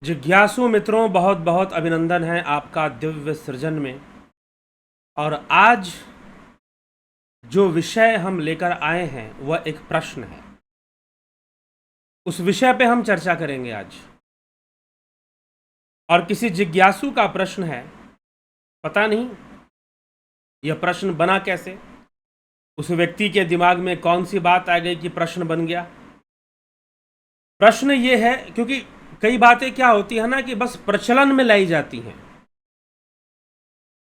जिज्ञासु मित्रों, बहुत बहुत अभिनंदन है आपका दिव्य सृजन में। और आज जो विषय हम लेकर आए हैं वह एक प्रश्न है। उस विषय पे हम चर्चा करेंगे आज। और किसी जिज्ञासु का प्रश्न है, पता नहीं यह प्रश्न बना कैसे, उस व्यक्ति के दिमाग में कौन सी बात आ गई कि प्रश्न बन गया। प्रश्न ये है क्योंकि कई बातें क्या होती है ना कि बस प्रचलन में लाई जाती हैं,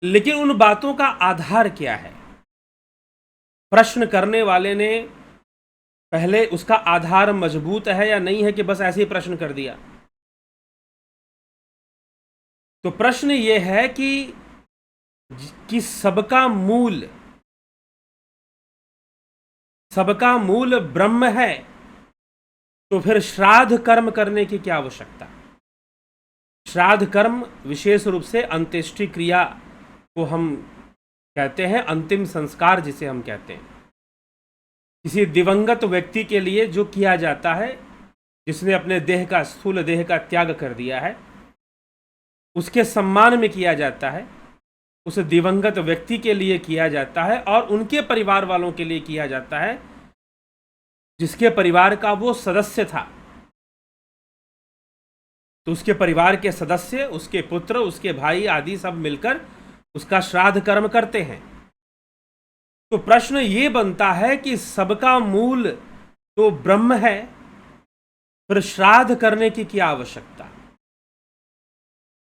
लेकिन उन बातों का आधार क्या है। प्रश्न करने वाले ने पहले उसका आधार मजबूत है या नहीं है कि बस ऐसे ही प्रश्न कर दिया। तो प्रश्न ये है कि सबका मूल ब्रह्म है, तो फिर श्राद्ध कर्म करने की क्या आवश्यकता। श्राद्ध कर्म विशेष रूप से अंत्येष्टि क्रिया को हम कहते हैं, अंतिम संस्कार जिसे हम कहते हैं। किसी दिवंगत व्यक्ति के लिए जो किया जाता है, जिसने अपने स्थूल देह का त्याग कर दिया है, उसके सम्मान में किया जाता है। उस दिवंगत व्यक्ति के लिए किया जाता है और उनके परिवार वालों के लिए किया जाता है जिसके परिवार का वो सदस्य था। तो उसके परिवार के सदस्य, उसके पुत्र, उसके भाई आदि सब मिलकर उसका श्राद्ध कर्म करते हैं। तो प्रश्न ये बनता है कि सबका मूल तो ब्रह्म है, फिर श्राद्ध करने की क्या आवश्यकता।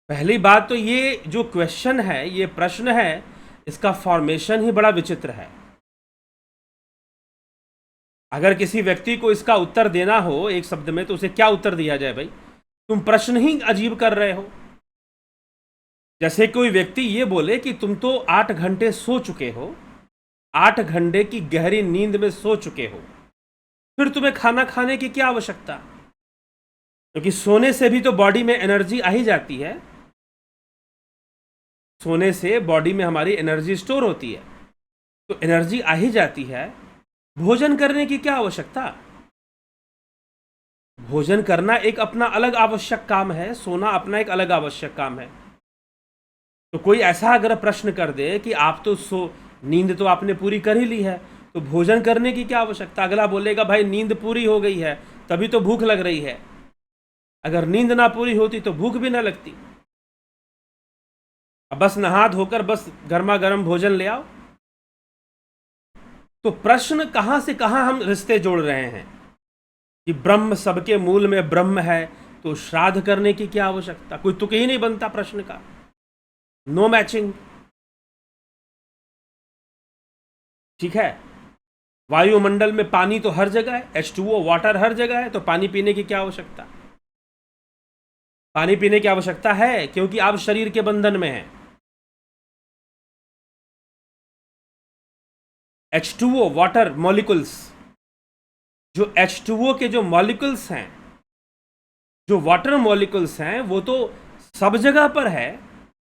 पहली बात तो ये जो क्वेश्चन है, ये प्रश्न है, इसका फॉर्मेशन ही बड़ा विचित्र है। अगर किसी व्यक्ति को इसका उत्तर देना हो एक शब्द में, तो उसे क्या उत्तर दिया जाए? भाई, तुम प्रश्न ही अजीब कर रहे हो। जैसे कोई व्यक्ति ये बोले कि तुम तो 8 घंटे सो चुके हो, 8 घंटे की गहरी नींद में सो चुके हो, फिर तुम्हें खाना खाने की क्या आवश्यकता। क्योंकि सोने से भी तो बॉडी में एनर्जी आ ही जाती है। सोने से बॉडी में हमारी एनर्जी स्टोर होती है, तो एनर्जी आ ही जाती है। भोजन करने की क्या आवश्यकता। भोजन करना एक अपना अलग आवश्यक काम है, सोना अपना एक अलग आवश्यक काम है। तो कोई ऐसा अगर प्रश्न कर दे कि आप तो नींद तो आपने पूरी कर ही ली है, तो भोजन करने की क्या आवश्यकता। अगला बोलेगा भाई नींद पूरी हो गई है तभी तो भूख लग रही है, अगर नींद ना पूरी होती तो भूख भी ना लगती। अब बस नहा धोकर बस गर्मा गर्म भोजन ले आओ। तो प्रश्न कहां से कहां हम रिश्ते जोड़ रहे हैं कि ब्रह्म सबके मूल में ब्रह्म है, तो श्राद्ध करने की क्या आवश्यकता। कोई तुक ही नहीं बनता प्रश्न का, नो मैचिंग। ठीक है, वायुमंडल में पानी तो हर जगह है, H2O वाटर हर जगह है, तो पानी पीने की क्या आवश्यकता। पानी पीने की आवश्यकता है क्योंकि आप शरीर के बंधन में हैं। H2O वाटर मॉलिक्यूल्स, जो H2O के जो मॉलिक्यूल्स हैं, जो वाटर मॉलिक्यूल्स हैं, वो तो सब जगह पर है,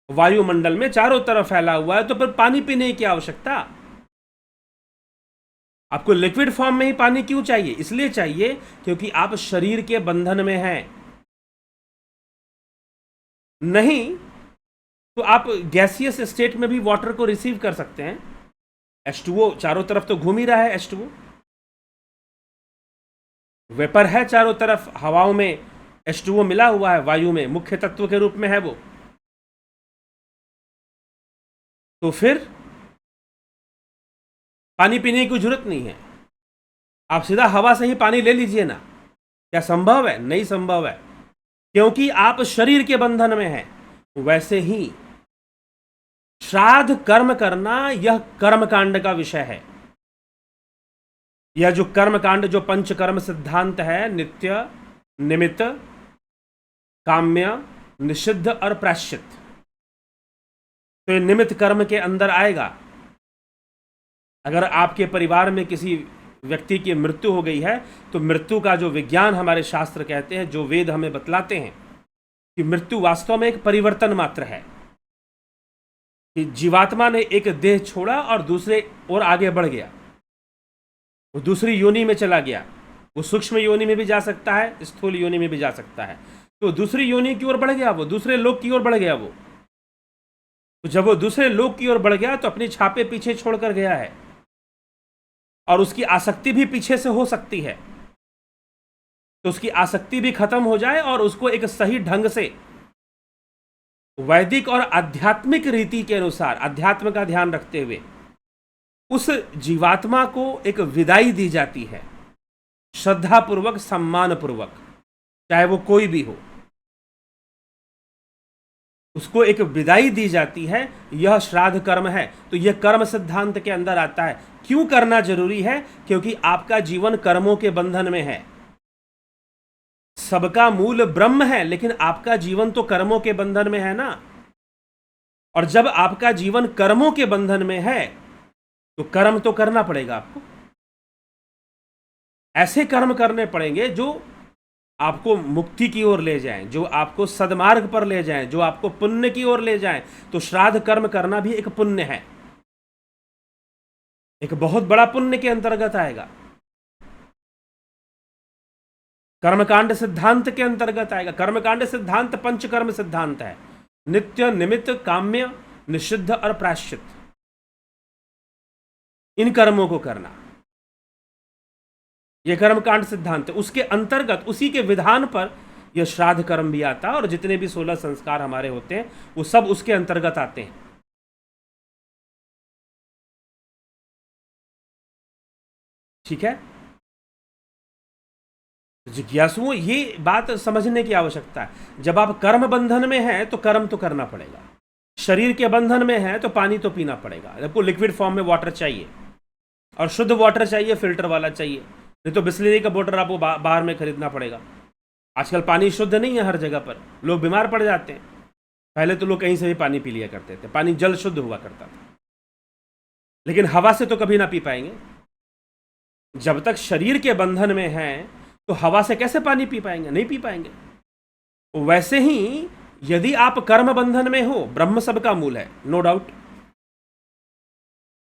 वायुमंडल में चारों तरफ फैला हुआ है। तो फिर पानी पीने की क्या आवश्यकता। आपको लिक्विड फॉर्म में ही पानी क्यों चाहिए। इसलिए चाहिए क्योंकि आप शरीर के बंधन में हैं। नहीं तो आप गैसियस स्टेट में भी वाटर को रिसीव कर सकते हैं। H2O चारों तरफ तो घूम ही रहा है। H2O वेपर है चारों तरफ, हवाओं में H2O मिला हुआ है, वायु में मुख्य तत्व के रूप में है वो। तो फिर पानी पीने की जरूरत नहीं है, आप सीधा हवा से ही पानी ले लीजिए ना। क्या संभव है? नहीं संभव है, क्योंकि आप शरीर के बंधन में हैं। वैसे ही श्राद्ध कर्म करना यह कर्मकांड का विषय है। यह जो कर्मकांड, जो पंचकर्म सिद्धांत है, नित्य, निमित्त, काम्य, निषिद्ध और प्रायश्चित, तो ये निमित्त कर्म के अंदर आएगा। अगर आपके परिवार में किसी व्यक्ति की मृत्यु हो गई है, तो मृत्यु का जो विज्ञान हमारे शास्त्र कहते हैं, जो वेद हमें बतलाते हैं कि मृत्यु वास्तव में एक परिवर्तन मात्र है, कि जीवात्मा ने एक देह छोड़ा और दूसरे और आगे बढ़ गया, वो दूसरी योनि में चला गया। वो सूक्ष्म योनि में भी जा सकता है, स्थूल योनि में भी जा सकता है। तो दूसरी योनि की ओर बढ़ गया, वो दूसरे लोक की ओर बढ़ गया। वो तो जब वो दूसरे लोक की ओर बढ़ गया तो अपनी छापे पीछे छोड़कर गया है, और उसकी आसक्ति भी पीछे से हो सकती है। तो उसकी आसक्ति भी खत्म हो जाए और उसको एक सही ढंग से वैदिक और आध्यात्मिक रीति के अनुसार, अध्यात्म का ध्यान रखते हुए उस जीवात्मा को एक विदाई दी जाती है, श्रद्धापूर्वक, सम्मानपूर्वक, चाहे वो कोई भी हो, उसको एक विदाई दी जाती है। यह श्राद्ध कर्म है। तो यह कर्म सिद्धांत के अंदर आता है। क्यों करना जरूरी है? क्योंकि आपका जीवन कर्मों के बंधन में है। सबका मूल ब्रह्म है, लेकिन आपका जीवन तो कर्मों के बंधन में है ना। और जब आपका जीवन कर्मों के बंधन में है तो कर्म तो करना पड़ेगा आपको। ऐसे कर्म करने पड़ेंगे जो आपको मुक्ति की ओर ले जाएं, जो आपको सद्मार्ग पर ले जाएं, जो आपको पुण्य की ओर ले जाएं। तो श्राद्ध कर्म करना भी एक पुण्य है, एक बहुत बड़ा पुण्य के अंतर्गत आएगा, कर्मकांड सिद्धांत के अंतर्गत आएगा। कर्मकांड सिद्धांत पंचकर्म सिद्धांत है। नित्य, निमित्त, काम्य, निषिद्ध और प्रायश्चित, इन कर्मों को करना, यह कर्मकांड सिद्धांत। उसके अंतर्गत, उसी के विधान पर यह श्राद्ध कर्म भी आता है, और जितने भी 16 संस्कार हमारे होते हैं वो सब उसके अंतर्गत आते हैं। ठीक है। जिज्ञासुओं, ये बात समझने की आवश्यकता है। जब आप कर्म बंधन में हैं तो कर्म तो करना पड़ेगा। शरीर के बंधन में है तो पानी तो पीना पड़ेगा। आपको लिक्विड फॉर्म में वाटर चाहिए, और शुद्ध वाटर चाहिए, फिल्टर वाला चाहिए। नहीं तो बिस्लरी का बोतल आपको बाहर में खरीदना पड़ेगा। आजकल पानी शुद्ध नहीं है हर जगह पर, लोग बीमार पड़ जाते हैं। पहले तो लोग कहीं से भी पानी पी लिया करते थे, पानी जल शुद्ध हुआ करता था। लेकिन हवा से तो कभी ना पी पाएंगे। जब तक शरीर के बंधन में है तो हवा से कैसे पानी पी पाएंगे? नहीं पी पाएंगे। वैसे ही यदि आप कर्म बंधन में हो, ब्रह्म सबका मूल है, नो डाउट।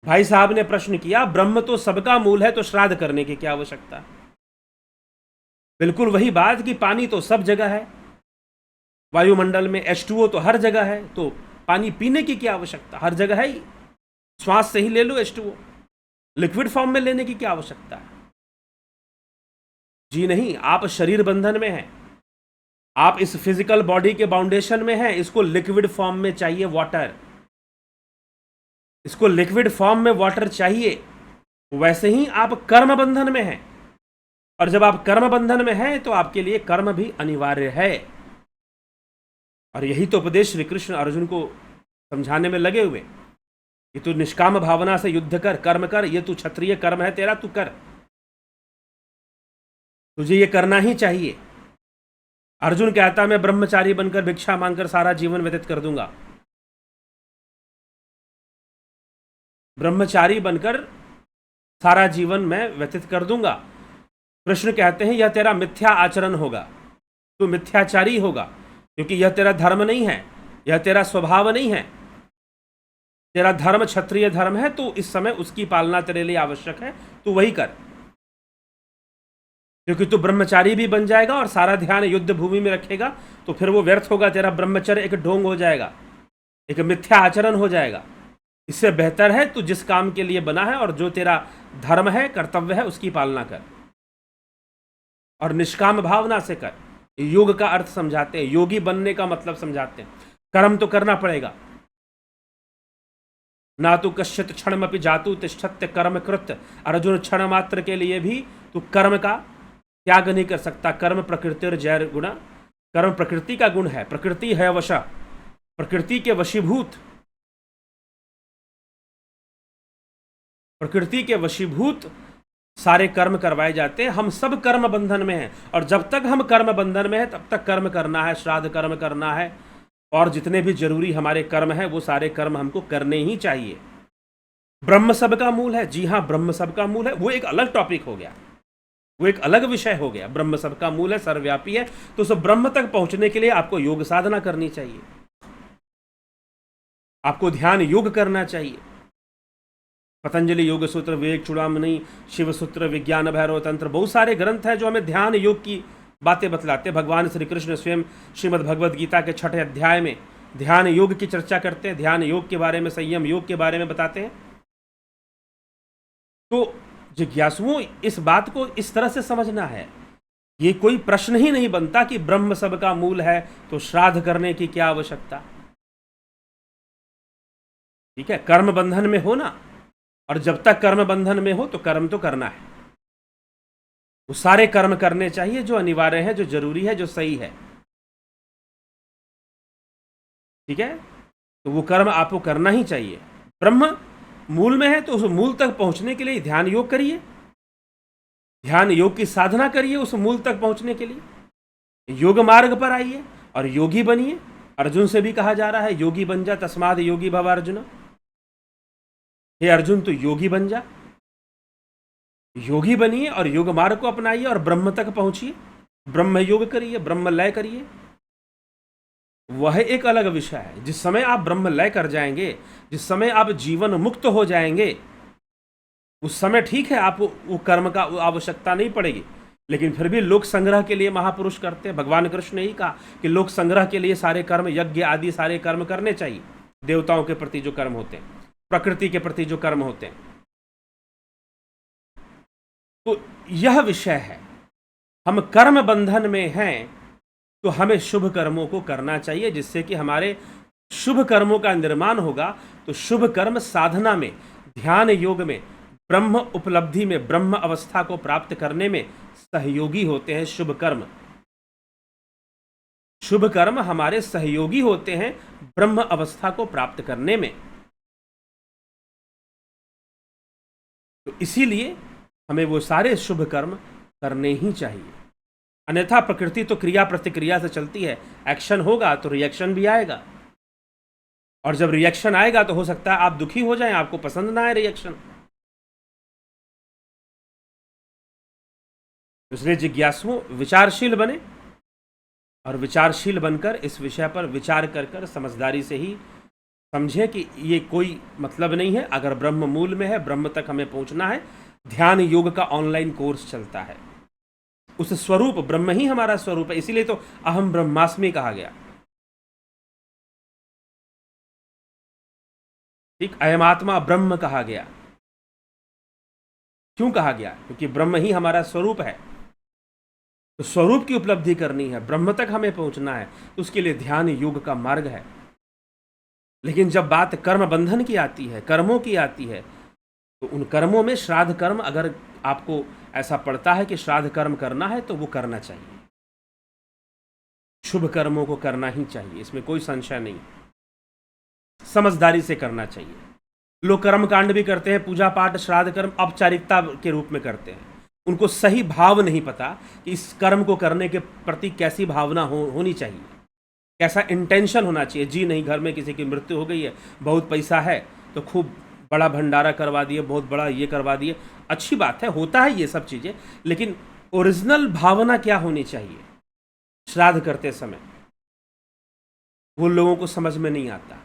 भाई साहब ने प्रश्न किया, ब्रह्म तो सबका मूल है तो श्राद्ध करने की क्या आवश्यकता? बिल्कुल वही बात कि पानी तो सब जगह है, वायुमंडल में H2O तो हर जगह है, तो पानी पीने की क्या आवश्यकता? हर जगह है ही, श्वास से ही ले लो H2O। लिक्विड फॉर्म में लेने की क्या आवश्यकता है? जी नहीं। आप शरीर बंधन में हैं, आप इस फिजिकल बॉडी के बाउंडेशन में हैं। इसको लिक्विड फॉर्म में चाहिए वाटर, इसको लिक्विड फॉर्म में वाटर चाहिए। वैसे ही आप कर्म बंधन में हैं, और जब आप कर्म बंधन में हैं तो आपके लिए कर्म भी अनिवार्य है। और यही तो उपदेश श्री कृष्ण अर्जुन को समझाने में लगे हुए। ये तू निष्काम भावना से युद्ध कर, कर्म कर, ये तू क्षत्रिय कर्म है तेरा, तू कर, तुझे ये करना ही चाहिए। अर्जुन कहता मैं ब्रह्मचारी बनकर भिक्षा मांगकर सारा जीवन व्यतीत कर दूंगा। ब्रह्मचारी बनकर सारा जीवन मैं व्यतीत कर दूंगा। कृष्ण कहते हैं यह तेरा मिथ्या आचरण होगा, तू मिथ्याचारी होगा, क्योंकि यह तेरा धर्म नहीं है, यह तेरा स्वभाव नहीं है। तेरा धर्म क्षत्रिय धर्म है, तो इस समय उसकी पालना तेरे लिए आवश्यक है, तू वही कर। क्योंकि तू ब्रह्मचारी भी बन जाएगा और सारा ध्यान युद्ध भूमि में रखेगा, तो फिर वो व्यर्थ होगा। तेरा ब्रह्मचर्य एक ढोंग हो जाएगा, एक मिथ्या आचरण हो जाएगा। इससे बेहतर है तू जिस काम के लिए बना है और जो तेरा धर्म है, कर्तव्य है, उसकी पालना कर, और निष्काम भावना से कर। योग का अर्थ समझाते हैं, योगी बनने का मतलब समझाते हैं। कर्म तो करना पड़ेगा। ना तो कश्चित क्षणमपि जातु तिष्ठत्य कर्म कृत। अर्जुन, क्षण मात्र के लिए भी तू कर्म का त्याग नहीं कर सकता। कर्म प्रकृति जैर गुणा, कर्म प्रकृति का गुण है, प्रकृति है वश, प्रकृति के वशीभूत, प्रकृति के वशीभूत सारे कर्म करवाए जाते हैं। हम सब कर्म बंधन में हैं, और जब तक हम कर्म बंधन में हैं तब तक कर्म करना है, श्राद्ध कर्म करना है, और जितने भी जरूरी हमारे कर्म हैं वो सारे कर्म हमको करने ही चाहिए। ब्रह्म सबका मूल है। जी हाँ, ब्रह्म सबका मूल है, वो एक अलग टॉपिक हो गया, वो एक अलग विषय हो गया। ब्रह्म सबका मूल है, सर्वव्यापी है, तो उस ब्रह्म तक पहुंचने के लिए आपको योग साधना करनी चाहिए, आपको ध्यान योग करना चाहिए। पतंजलि योग सूत्र, विवेक चूड़ामणि, शिव सूत्र, विज्ञान भैरव तंत्र, बहुत सारे ग्रंथ हैं जो हमें ध्यान योग की बातें बतलाते हैं। भगवान श्री कृष्ण स्वयं श्रीमद् भगवद गीता के 6ठे अध्याय में ध्यान योग की चर्चा करते हैं, ध्यान योग के बारे में, संयम योग के बारे में बताते हैं। तो जिज्ञासुओं, इस बात को इस तरह से समझना है, ये कोई प्रश्न ही नहीं बनता कि ब्रह्म सबका मूल है तो श्राद्ध करने की क्या आवश्यकता। ठीक है, कर्म बंधन में हो ना, और जब तक कर्म बंधन में हो तो कर्म तो करना है, वो सारे कर्म करने चाहिए जो अनिवार्य है, जो जरूरी है, जो सही है। ठीक है, तो वो कर्म आपको करना ही चाहिए। ब्रह्म मूल में है तो उस मूल तक पहुंचने के लिए ध्यान योग करिए, ध्यान योग की साधना करिए उस मूल तक पहुंचने के लिए। योग मार्ग पर आइए और योगी बनिए। अर्जुन से भी कहा जा रहा है योगी बन जा, तस्माद योगी भव अर्जुन। हे अर्जुन, तो योगी बन जा, योगी बनिए और योग मार्ग को अपनाइए और ब्रह्म तक पहुंचिए, ब्रह्म योग करिए, ब्रह्म लय करिए। वह एक अलग विषय है। जिस समय आप ब्रह्म लय कर जाएंगे, जिस समय आप जीवन मुक्त हो जाएंगे, उस समय ठीक है, आपको वो कर्म का आवश्यकता नहीं पड़ेगी। लेकिन फिर भी लोक संग्रह के लिए महापुरुष करते हैं। भगवान कृष्ण ने ही कहा कि लोक संग्रह के लिए सारे कर्म, यज्ञ आदि सारे कर्म करने चाहिए। देवताओं के प्रति जो कर्म होते हैं, प्रकृति के प्रति जो कर्म होते हैं। तो यह विषय है, हम कर्म बंधन में हैं तो हमें शुभ कर्मों को करना चाहिए, जिससे कि हमारे शुभ कर्मों का निर्माण होगा। तो शुभ कर्म साधना में, ध्यान योग में, ब्रह्म उपलब्धि में, ब्रह्म अवस्था को प्राप्त करने में सहयोगी होते हैं शुभ कर्म। शुभ कर्म हमारे सहयोगी होते हैं ब्रह्म अवस्था को प्राप्त करने में। तो इसीलिए हमें वो सारे शुभ कर्म करने ही चाहिए। अन्यथा प्रकृति तो क्रिया प्रतिक्रिया से चलती है, एक्शन होगा तो रिएक्शन भी आएगा, और जब रिएक्शन आएगा तो हो सकता है आप दुखी हो जाएं, आपको पसंद ना आए रिएक्शन। इसलिए जिज्ञासुओं, विचारशील बने और विचारशील बनकर इस विषय पर विचार कर समझदारी से ही समझें कि ये कोई मतलब नहीं है। अगर ब्रह्म मूल में है, ब्रह्म तक हमें पहुंचना है, ध्यान योग का ऑनलाइन कोर्स चलता है। उस स्वरूप, ब्रह्म ही हमारा स्वरूप है, इसीलिए तो अहम ब्रह्मास्मि कहा गया। ठीक, अयम आत्मा ब्रह्म कहा गया। क्यों कहा गया? क्योंकि ब्रह्म ही हमारा स्वरूप है। तो स्वरूप की उपलब्धि करनी है, ब्रह्म तक हमें पहुंचना है, तो उसके लिए ध्यान योग का मार्ग है। लेकिन जब बात कर्म बंधन की आती है, कर्मों की आती है, तो उन कर्मों में श्राद्ध कर्म, अगर आपको ऐसा पड़ता है कि श्राद्ध कर्म करना है तो वो करना चाहिए। शुभ कर्मों को करना ही चाहिए, इसमें कोई संशय नहीं। समझदारी से करना चाहिए। लोग कर्म कांड भी करते हैं, पूजा पाठ, श्राद्ध कर्म औपचारिकता के रूप में करते हैं। उनको सही भाव नहीं पता कि इस कर्म को करने के प्रति कैसी भावना होनी चाहिए, कैसा इंटेंशन होना चाहिए। जी नहीं, घर में किसी की मृत्यु हो गई है, बहुत पैसा है तो खूब बड़ा भंडारा करवा दिए, बहुत बड़ा ये करवा दिए, अच्छी बात है, होता है ये सब चीज़ें, लेकिन ओरिजिनल भावना क्या होनी चाहिए श्राद्ध करते समय, वो लोगों को समझ में नहीं आता।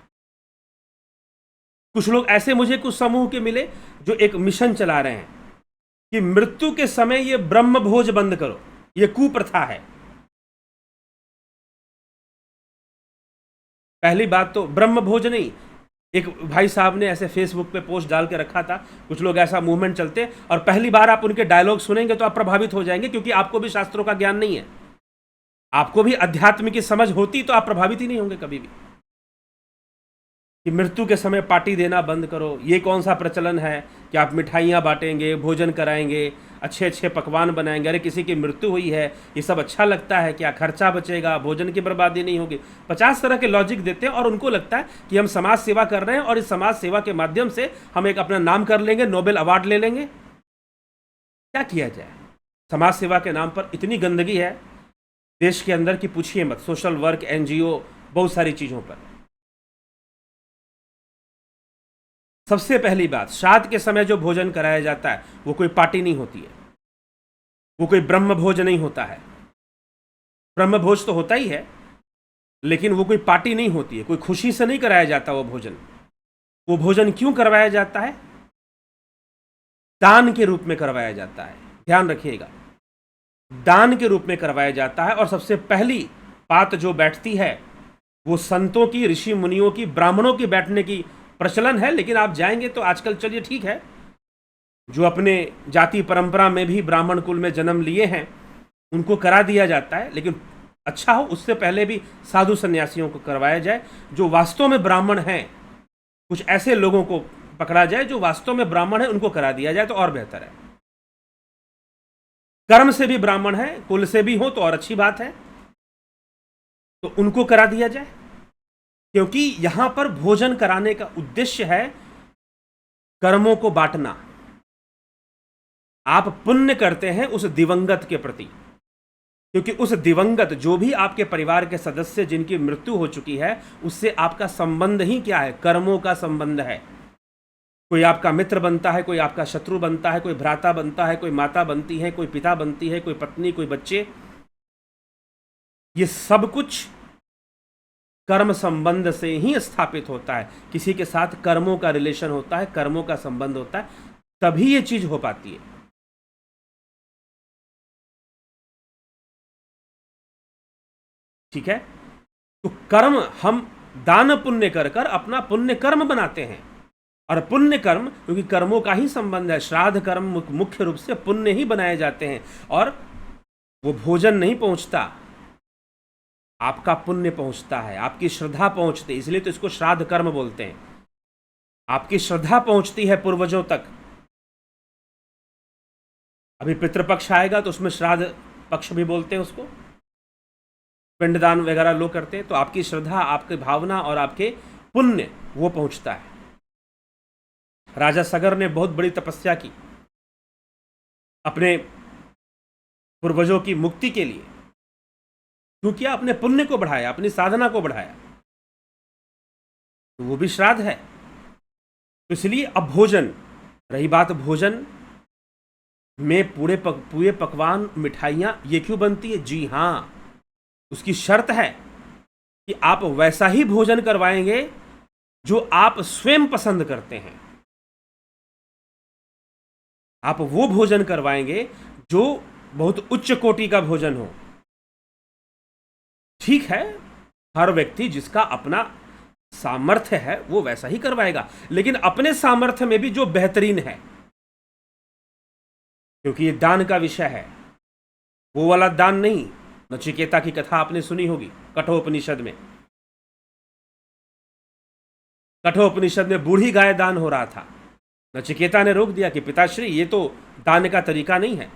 कुछ लोग ऐसे, मुझे कुछ समूह के मिले जो एक मिशन चला रहे हैं कि मृत्यु के समय ये ब्रह्म भोज बंद करो, ये कुप्रथा है। पहली बात तो ब्रह्म भोज नहीं, एक भाई साहब ने ऐसे फेसबुक पे पोस्ट डाल के रखा था, कुछ लोग ऐसा मूवमेंट चलते हैं, और पहली बार आप उनके डायलॉग सुनेंगे तो आप प्रभावित हो जाएंगे, क्योंकि आपको भी शास्त्रों का ज्ञान नहीं है, आपको भी अध्यात्म की समझ होती तो आप प्रभावित ही नहीं होंगे कभी भी। कि मृत्यु के समय पार्टी देना बंद करो, ये कौन सा प्रचलन है कि आप मिठाइयाँ बांटेंगे, भोजन कराएंगे, अच्छे अच्छे पकवान बनाएंगे। अरे किसी की मृत्यु हुई है, ये सब अच्छा लगता है क्या? खर्चा बचेगा, भोजन की बर्बादी नहीं होगी। 50 तरह के लॉजिक देते हैं, और उनको लगता है कि हम समाज सेवा कर रहे हैं और इस समाज सेवा के माध्यम से हम एक अपना नाम कर लेंगे, नोबेल अवार्ड ले लेंगे। क्या किया जाए? समाज सेवा के नाम पर इतनी गंदगी है देश के अंदर की पूछिए मत। सोशल वर्क, NGO, बहुत सारी चीज़ों पर। सबसे पहली बात, श्राद्ध के समय जो भोजन कराया जाता है वो कोई पार्टी नहीं होती है, वो कोई ब्रह्म भोज नहीं होता है। ब्रह्म भोज तो होता ही है, लेकिन वो कोई पार्टी नहीं होती है, कोई खुशी से नहीं कराया जाता वो भोजन। वो भोजन क्यों करवाया जाता है? दान के रूप में करवाया जाता है। ध्यान रखिएगा, दान के रूप में करवाया जाता है। और सबसे पहली बात जो बैठती है वो संतों की, ऋषि मुनियों की, ब्राह्मणों की बैठने की प्रचलन है। लेकिन आप जाएंगे तो आजकल, चलिए ठीक है, जो अपने जाति परंपरा में भी ब्राह्मण कुल में जन्म लिए हैं उनको करा दिया जाता है। लेकिन अच्छा हो उससे पहले भी साधु सन्यासियों को करवाया जाए, जो वास्तव में ब्राह्मण हैं। कुछ ऐसे लोगों को पकड़ा जाए जो वास्तव में ब्राह्मण है, उनको करा दिया जाए तो और बेहतर है। कर्म से भी ब्राह्मण है, कुल से भी हो तो और अच्छी बात है, तो उनको करा दिया जाए। क्योंकि यहां पर भोजन कराने का उद्देश्य है कर्मों को बांटना। आप पुण्य करते हैं उस दिवंगत के प्रति, क्योंकि उस दिवंगत, जो भी आपके परिवार के सदस्य जिनकी मृत्यु हो चुकी है, उससे आपका संबंध ही क्या है? कर्मों का संबंध है। कोई आपका मित्र बनता है, कोई आपका शत्रु बनता है, कोई भ्राता बनता है, कोई माता बनती है, कोई पिता बनती है, कोई पत्नी, कोई बच्चे। ये सब कुछ कर्म संबंध से ही स्थापित होता है। किसी के साथ कर्मों का रिलेशन होता है, कर्मों का संबंध होता है, तभी ये चीज हो पाती है। ठीक है, तो कर्म हम दान पुण्य कर कर अपना पुण्य कर्म बनाते हैं। और पुण्य कर्म, क्योंकि कर्मों का ही संबंध है, श्राद्ध कर्म मुख्य रूप से पुण्य ही बनाए जाते हैं। और वो भोजन नहीं पहुंचता, आपका पुण्य पहुंचता है, आपकी श्रद्धा पहुंचती है, इसलिए तो इसको श्राद्ध कर्म बोलते हैं। आपकी श्रद्धा पहुंचती है पूर्वजों तक। अभी पितृपक्ष आएगा तो उसमें श्राद्ध पक्ष भी बोलते हैं उसको, पिंडदान वगैरह लोग करते हैं। तो आपकी श्रद्धा, आपकी भावना और आपके पुण्य वो पहुंचता है। राजा सगर ने बहुत बड़ी तपस्या की अपने पूर्वजों की मुक्ति के लिए। क्यों किया? अपने पुण्य को बढ़ाया, अपनी साधना को बढ़ाया, तो वो भी श्राद्ध है। तो इसलिए अब भोजन, रही बात भोजन में पूरे पकवान, मिठाइयां, ये क्यों बनती है? जी हां, उसकी शर्त है कि आप वैसा ही भोजन करवाएंगे जो आप स्वयं पसंद करते हैं। आप वो भोजन करवाएंगे जो बहुत उच्च कोटि का भोजन हो। ठीक है, हर व्यक्ति जिसका अपना सामर्थ्य है वो वैसा ही करवाएगा, लेकिन अपने सामर्थ्य में भी जो बेहतरीन है, क्योंकि ये दान का विषय है। वो वाला दान नहीं। नचिकेता की कथा आपने सुनी होगी कठोपनिषद में। कठोपनिषद में बूढ़ी गाय दान हो रहा था, नचिकेता ने रोक दिया कि पिताश्री, ये तो दान का तरीका नहीं है,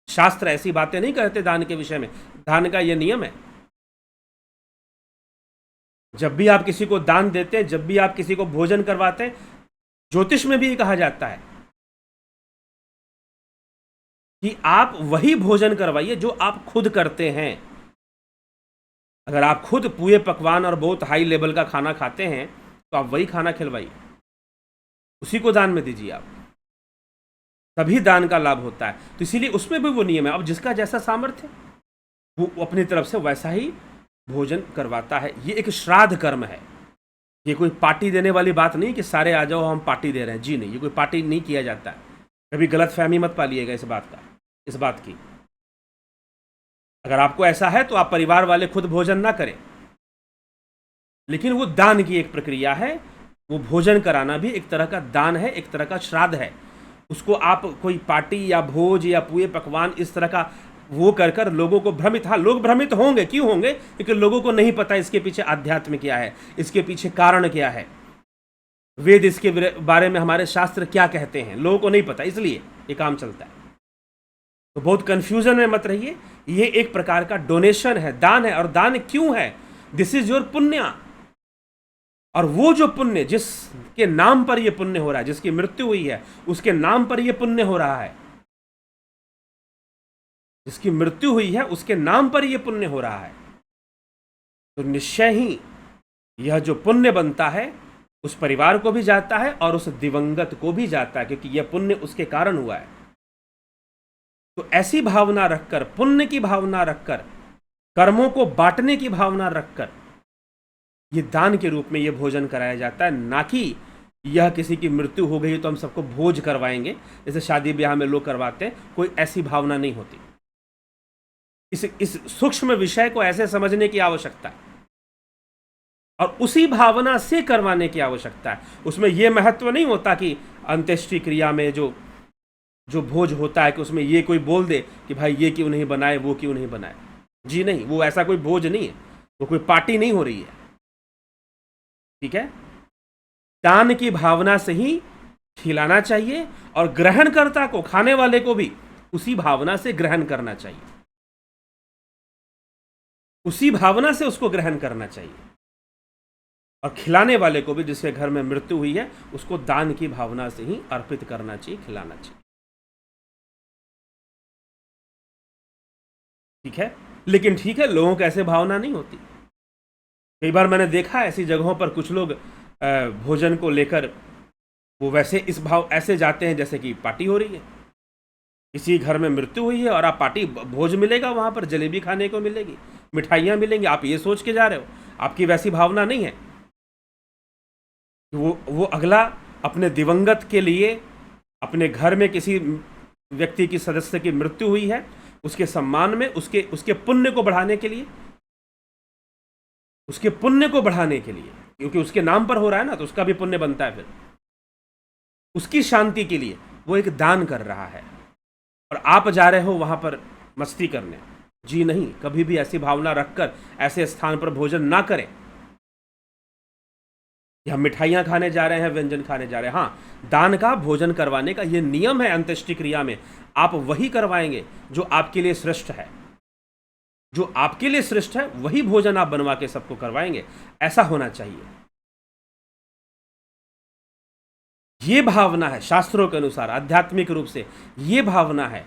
शास्त्र ऐसी बातें नहीं कहते दान के विषय में, दान का ये नियम है। जब भी आप किसी को दान देते हैं, जब भी आप किसी को भोजन करवाते हैं, ज्योतिष में भी कहा जाता है कि आप वही भोजन करवाइए जो आप खुद करते हैं। अगर आप खुद पूरे पकवान और बहुत हाई लेवल का खाना खाते हैं तो आप वही खाना खिलवाइए, उसी को दान में दीजिए आप, तभी दान का लाभ होता है। तो इसीलिए उसमें भी वो नियम है। अब जिसका जैसा सामर्थ्य वो अपनी तरफ से वैसा ही भोजन करवाता है। ये एक श्राद्ध कर्म है। ये कोई पार्टी देने वाली बात नहीं कि सारे आ जाओ हम पार्टी दे रहे हैं। जी नहीं, ये कोई पार्टी नहीं किया जाता है। कभी गलत फहमी मत पालिएगा इस बात की। अगर आपको ऐसा है तो आप परिवार वाले खुद भोजन ना करें, लेकिन वो दान की एक प्रक्रिया है। वो भोजन कराना भी एक तरह का दान है, एक तरह का श्राद्ध है। उसको आप कोई पार्टी या भोज या पूरे पकवान इस तरह का वो कर कर लोगों को भ्रमित, हाँ लोग भ्रमित होंगे, क्यों होंगे? क्योंकि लोगों को नहीं पता इसके पीछे आध्यात्म क्या है, इसके पीछे कारण क्या है, वेद इसके बारे में हमारे शास्त्र क्या कहते हैं, लोगों को नहीं पता, इसलिए ये काम चलता है। तो बहुत कंफ्यूजन में मत रहिए। ये एक प्रकार का डोनेशन है, दान है। और दान क्यों है? दिस इज योर पुण्य। और वो जो पुण्य, जिसके नाम पर ये पुण्य हो रहा है, जिसकी मृत्यु हुई है उसके नाम पर ये पुण्य हो रहा है, जिसकी मृत्यु हुई है उसके नाम पर यह पुण्य हो रहा है, तो निश्चय ही यह जो पुण्य बनता है उस परिवार को भी जाता है और उस दिवंगत को भी जाता है, क्योंकि यह पुण्य उसके कारण हुआ है। तो ऐसी भावना रखकर, पुण्य की भावना रखकर, कर्मों को बांटने की भावना रखकर यह दान के रूप में यह भोजन कराया जाता है। ना कि यह किसी की मृत्यु हो गई तो हम सबको भोज करवाएंगे, जैसे शादी ब्याह में लोग करवाते हैं। कोई ऐसी भावना नहीं होती। इस सूक्ष्म विषय को ऐसे समझने की आवश्यकता है और उसी भावना से करवाने की आवश्यकता है। उसमें यह महत्व नहीं होता कि अंत्येष्टि क्रिया में जो भोज होता है कि उसमें ये कोई बोल दे कि भाई ये क्यों नहीं बनाए, वो क्यों नहीं बनाए। जी नहीं, वो ऐसा कोई भोज नहीं है, वो कोई पार्टी नहीं हो रही है। ठीक है, दान की भावना से ही खिलाना चाहिए और ग्रहणकर्ता को, खाने वाले को भी उसी भावना से ग्रहण करना चाहिए, उसी भावना से उसको ग्रहण करना चाहिए। और खिलाने वाले को भी, जिसके घर में मृत्यु हुई है, उसको दान की भावना से ही अर्पित करना चाहिए, खिलाना चाहिए। ठीक है, लेकिन ठीक है, लोगों को ऐसे भावना नहीं होती। कई बार मैंने देखा ऐसी जगहों पर कुछ लोग भोजन को लेकर वो वैसे इस भाव ऐसे जाते हैं जैसे कि पार्टी हो रही है, किसी घर में मृत्यु हुई है और आप पार्टी, भोज मिलेगा वहां पर, जलेबी खाने को मिलेगी, मिठाइयाँ मिलेंगी, आप ये सोच के जा रहे हो। आपकी वैसी भावना नहीं है। वो अगला अपने दिवंगत के लिए, अपने घर में किसी व्यक्ति की सदस्य की मृत्यु हुई है, उसके सम्मान में, उसके पुण्य को बढ़ाने के लिए, उसके पुण्य को बढ़ाने के लिए, क्योंकि उसके नाम पर हो रहा है ना, तो उसका भी पुण्य बनता है। फिर उसकी शांति के लिए वो एक दान कर रहा है और आप जा रहे हो वहां पर मस्ती करने। जी नहीं, कभी भी ऐसी भावना रखकर ऐसे स्थान पर भोजन ना करें। हम मिठाइयां खाने जा रहे हैं, व्यंजन खाने जा रहे हैं। हाँ, दान का, भोजन करवाने का ये नियम है। अंत्येष्टि क्रिया में आप वही करवाएंगे जो आपके लिए श्रेष्ठ है, जो आपके लिए श्रेष्ठ है वही भोजन आप बनवा के सबको करवाएंगे। ऐसा होना चाहिए। ये भावना है शास्त्रों के अनुसार, आध्यात्मिक रूप से ये भावना है।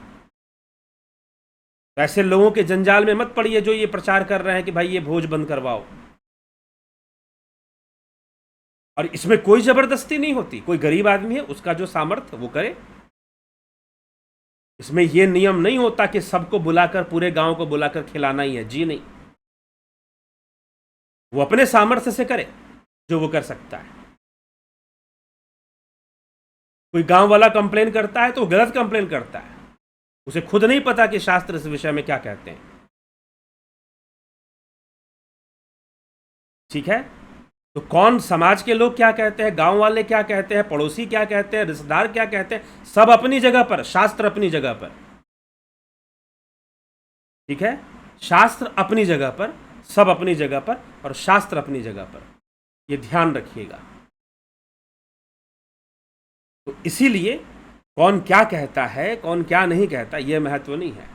ऐसे लोगों के जंजाल में मत पड़िए जो ये प्रचार कर रहे हैं कि भाई ये भोज बंद करवाओ। और इसमें कोई जबरदस्ती नहीं होती। कोई गरीब आदमी है, उसका जो सामर्थ्य वो करे। इसमें यह नियम नहीं होता कि सबको बुलाकर, पूरे गांव को बुलाकर खिलाना ही है। जी नहीं, वो अपने सामर्थ्य से करे जो वो कर सकता है। कोई गांव वाला कंप्लेन करता है तो गलत कंप्लेन करता है, उसे खुद नहीं पता कि शास्त्र इस विषय में क्या कहते हैं। ठीक है, तो कौन, समाज के लोग क्या कहते हैं, गांव वाले क्या कहते हैं, पड़ोसी क्या कहते हैं, रिश्तेदार क्या कहते हैं, सब अपनी जगह पर, शास्त्र अपनी जगह पर। ठीक है, शास्त्र अपनी जगह पर, सब अपनी जगह पर और शास्त्र अपनी जगह पर, यह ध्यान रखिएगा। तो इसीलिए कौन क्या कहता है, कौन क्या नहीं कहता, यह महत्व नहीं है।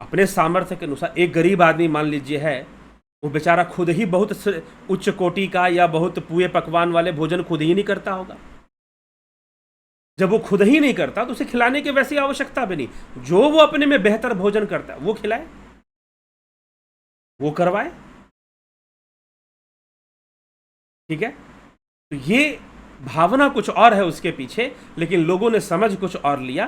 अपने सामर्थ्य के अनुसार एक गरीब आदमी मान लीजिए है, वो बेचारा खुद ही बहुत उच्च कोटि का या बहुत पुए पकवान वाले भोजन खुद ही नहीं करता होगा। जब वो खुद ही नहीं करता तो उसे खिलाने की वैसी आवश्यकता भी नहीं। जो वो अपने में बेहतर भोजन करता है वो खिलाए, वो करवाए। ठीक है, तो ये भावना कुछ और है उसके पीछे, लेकिन लोगों ने समझ कुछ और लिया।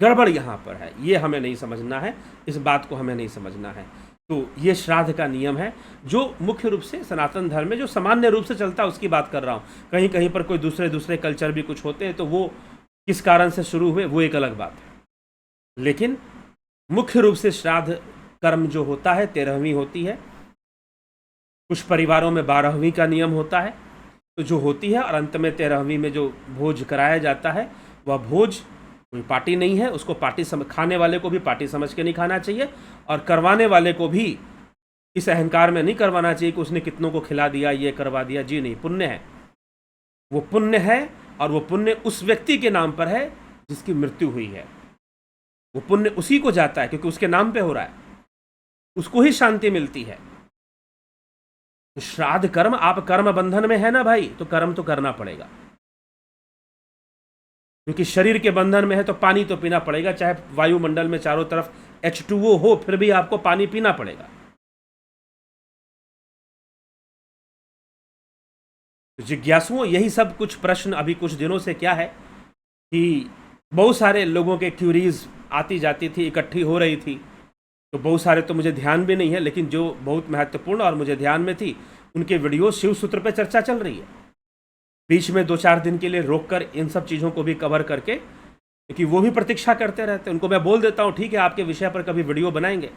गड़बड़ यहां पर है, ये हमें नहीं समझना है, इस बात को हमें नहीं समझना है। तो ये श्राद्ध का नियम है जो मुख्य रूप से सनातन धर्म में जो सामान्य रूप से चलता है उसकी बात कर रहा हूँ। कहीं कहीं पर कोई दूसरे कल्चर भी कुछ होते हैं तो वो किस कारण से शुरू हुए वो एक अलग बात है। लेकिन मुख्य रूप से श्राद्ध कर्म जो होता है 13वीं होती है। कुछ परिवारों में 12वीं का नियम होता है तो जो होती है, और अंत में 13वीं में जो भोज कराया जाता है वह भोज कोई पार्टी नहीं है। उसको पार्टी खाने वाले को भी पार्टी समझ के नहीं खाना चाहिए और करवाने वाले को भी इस अहंकार में नहीं करवाना चाहिए कि उसने कितनों को खिला दिया, ये करवा दिया। जी नहीं, पुण्य है, वो पुण्य है और वो पुण्य उस व्यक्ति के नाम पर है जिसकी मृत्यु हुई है। वो पुण्य उसी को जाता है क्योंकि उसके नाम पे हो रहा है, उसको ही शांति मिलती है। तो श्राद्ध कर्म, आप कर्म बंधन में है ना भाई, तो कर्म तो करना पड़ेगा। क्योंकि शरीर के बंधन में है तो पानी तो पीना पड़ेगा, चाहे वायुमंडल में चारों तरफ H2O हो, फिर भी आपको पानी पीना पड़ेगा। तो जिज्ञासुओं, यही सब कुछ प्रश्न अभी कुछ दिनों से क्या है कि बहुत सारे लोगों के क्यूरीज आती जाती थी, इकट्ठी हो रही थी। तो बहुत सारे तो मुझे ध्यान भी नहीं है, लेकिन जो बहुत महत्वपूर्ण और मुझे ध्यान में थी उनके वीडियो शिव सूत्र पे चर्चा चल रही है। बीच में 2-4 दिन के लिए रोककर इन सब चीज़ों को भी कवर करके, क्योंकि वो भी प्रतीक्षा करते रहते हैं। उनको मैं बोल देता हूँ ठीक है आपके विषय पर कभी वीडियो बनाएंगे,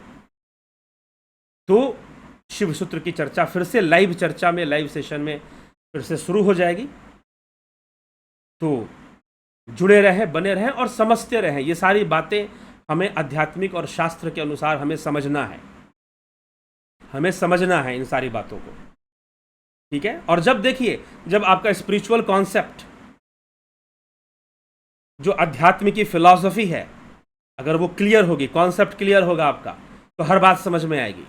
तो शिव सूत्र की चर्चा फिर से लाइव चर्चा में, लाइव सेशन में फिर से शुरू हो जाएगी। तो जुड़े रहें, बने रहें और समझते रहें। ये सारी बातें हमें आध्यात्मिक और शास्त्र के अनुसार हमें समझना है, हमें समझना है इन सारी बातों को, ठीक है। और जब देखिए, जब आपका स्पिरिचुअल कॉन्सेप्ट, जो अध्यात्म की फिलॉसफी है, अगर वो क्लियर होगी, कॉन्सेप्ट क्लियर होगा आपका, तो हर बात समझ में आएगी।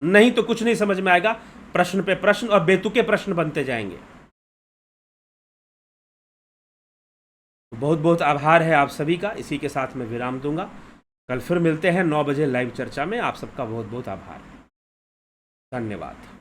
नहीं तो कुछ नहीं समझ में आएगा, प्रश्न पे प्रश्न और बेतुके प्रश्न बनते जाएंगे। बहुत बहुत आभार है आप सभी का। इसी के साथ मैं विराम दूंगा। कल फिर मिलते हैं 9 बजे लाइव चर्चा में। आप सबका बहुत बहुत आभार, धन्यवाद।